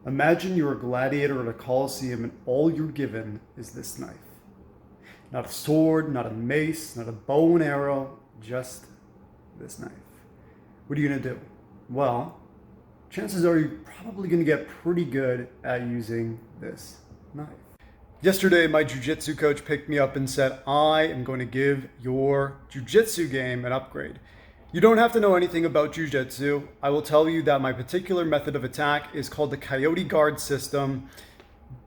Imagine you're a gladiator at a coliseum and all you're given is this knife. Not a sword, not a mace, not a bow and arrow, just this knife. What are you gonna do? Well, chances are you're probably gonna get pretty good at using this knife. Yesterday, my jiu-jitsu coach picked me up and said, I am going to give your jiu-jitsu game an upgrade. You don't have to know anything about jiu-jitsu. I will tell you that my particular method of attack is called the coyote guard system.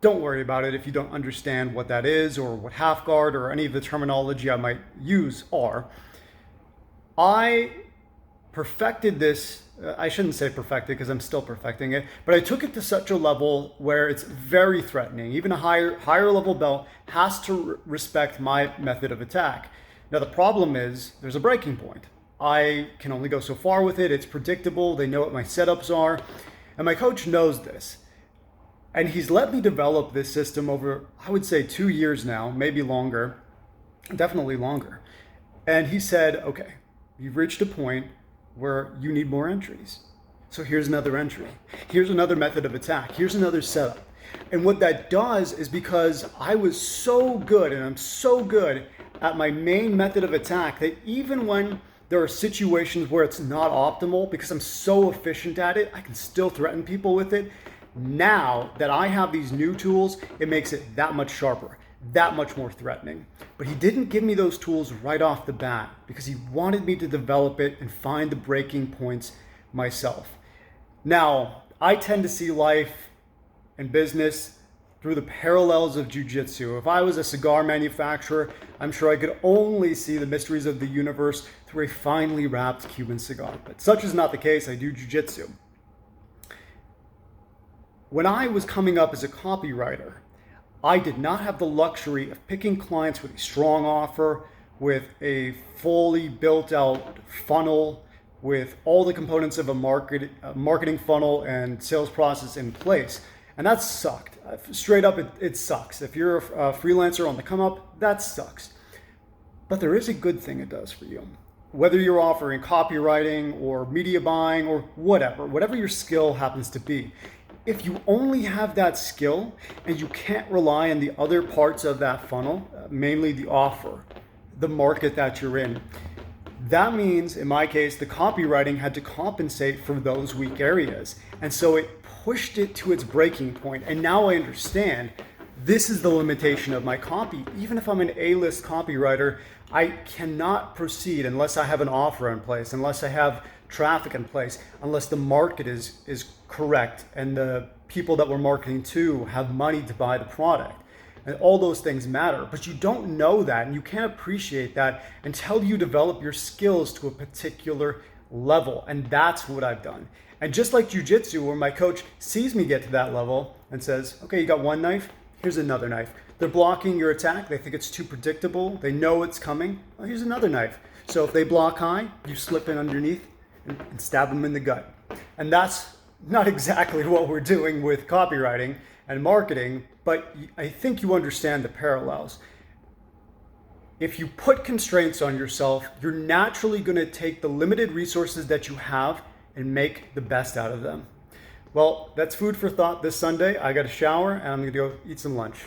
Don't worry about it if you don't understand what that is or what half guard or any of the terminology I might use are. I perfected this. I shouldn't say perfected because I'm still perfecting it, but I took it to such a level where it's very threatening. Even a higher level belt has to respect my method of attack. Now the problem is there's a breaking point. I can only go so far with it. It's predictable. They know what my setups are. And my coach knows this. And he's let me develop this system over, I would say 2 years now, maybe longer, definitely longer. And he said, okay, you've reached a point where you need more entries. So here's another entry. Here's another method of attack. Here's another setup. And what that does is because I was so good and I'm so good at my main method of attack that even when there are situations where it's not optimal, because I'm so efficient at it, I can still threaten people with it. Now that I have these new tools, it makes it that much sharper, that much more threatening. But he didn't give me those tools right off the bat because he wanted me to develop it and find the breaking points myself. Now, I tend to see life and business through the parallels of jiu-jitsu. If I was a cigar manufacturer, I'm sure I could only see the mysteries of the universe through a finely wrapped Cuban cigar. But such is not the case. I do jiu-jitsu. When I was coming up as a copywriter, I did not have the luxury of picking clients with a strong offer, with a fully built out funnel, with all the components of a marketing funnel and sales process in place. And that sucked. Straight up, it sucks. If you're a freelancer on the come up, that sucks. But there is a good thing it does for you. Whether you're offering copywriting or media buying or whatever your skill happens to be, if you only have that skill and you can't rely on the other parts of that funnel, mainly the offer, the market that you're in, that means, in my case, the copywriting had to compensate for those weak areas. And so it pushed it to its breaking point. And now I understand this is the limitation of my copy. Even if I'm an A-list copywriter, I cannot proceed unless I have an offer in place, unless I have traffic in place, unless the market is correct and the people that we're marketing to have money to buy the product. And all those things matter, but you don't know that and you can't appreciate that until you develop your skills to a particular level. And that's what I've done. And just like jiu-jitsu, where my coach sees me get to that level and says, okay, you got one knife, here's another knife. They're blocking your attack. They think it's too predictable. They know it's coming. Well, here's another knife. So if they block high, you slip in underneath and stab them in the gut. And that's not exactly what we're doing with copywriting and marketing, but I think you understand the parallels. If you put constraints on yourself, you're naturally going to take the limited resources that you have and make the best out of them. Well, that's food for thought this Sunday. I got a shower and I'm going to go eat some lunch.